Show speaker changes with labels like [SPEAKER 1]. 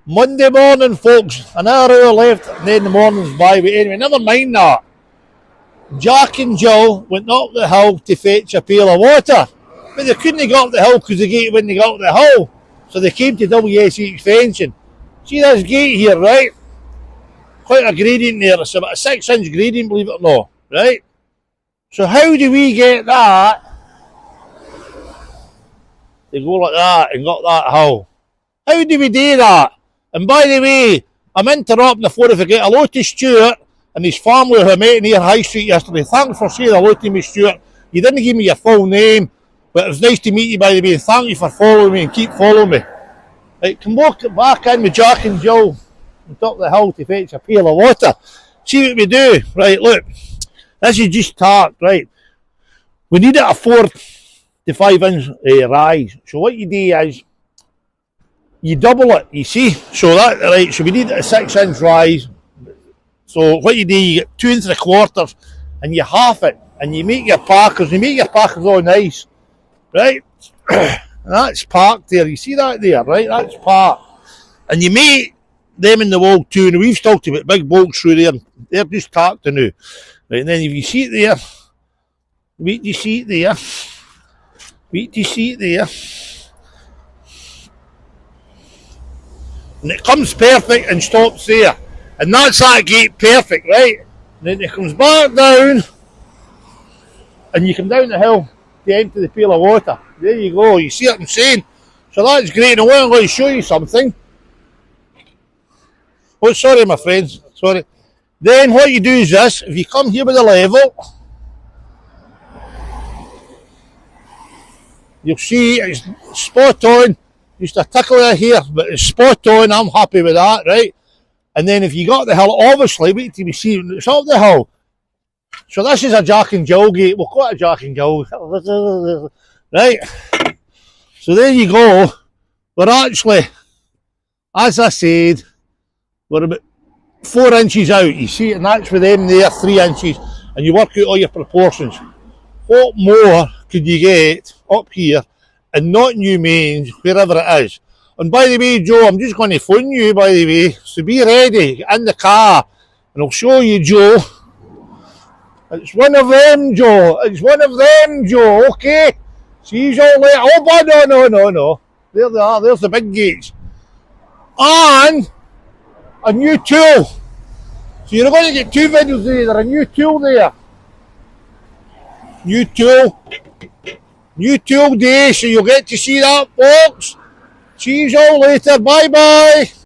[SPEAKER 1] Monday morning, folks, an hour left, and then the morning's by. But anyway, never mind that. Jack and Jill went up the hill to fetch a pail of water, but they couldn't go up the hill because the gate when they got up the hill. So they came to WSH fencing. See this gate here, right? Quite a gradient there. It's about a 6-inch gradient, believe it or not, right? So how do we get that? They go like that and got that hill. How do we do that? And by the way, I'm interrupting before I forget. Hello to Stuart and his family who I met near High Street yesterday. Thanks for saying hello to me, Stuart. You didn't give me your full name, but it was nice to meet you, by the way. Thank you for following me and keep following me. Right, come back in with Jack and Jill on top of the hill to fetch a pail of water. See what we do. Right, look. This is just tarp, right? We need it a 4 to 5 inch rise. So what you do is you double it, you see. So that right, so we need a 6-inch rise. So what you do, you get 2 3/4 and you half it and you make your packers, all nice. Right? That's parked there. You see that there, right? That's parked. And you make them in the wall too, and we've talked about big bolts through there. They're just tacked now. Right, and then if you see it there, wait to see it there. Wait to see it there. And it comes perfect and stops there. And that's that gate perfect, right? And then it comes back down and you come down the hill to empty the pail of water. There you go, you see what I'm saying? So that's great. Now I'm going to show you something. Oh, sorry my friends, sorry. Then what you do is this, if you come here with the level, you'll see it's spot on. Just a tickle of here, but it's spot on. I'm happy with that, right? And then if you got the hill, obviously, wait till we see it's up the hill. So this is a Jack and Jill gate. We'll call it a Jack and Jill. Right? So there you go. We're actually, as I said, we're about 4 inches out, you see, and that's with them there, 3 inches, and you work out all your proportions. What more could you get up here and not New Mains, wherever it is? And by the way, Joe, I'm just going to phone you, by the way, so be ready, get in the car, and I'll show you, Joe. It's one of them, Joe. It's one of them, Joe, okay? See you all later. Oh, but no. There they are, there's the big gates. And a new tool. So you're going to get 2 videos there. There's a new tool there. New tool day, so you'll get to see that, folks. See you all later. Bye bye.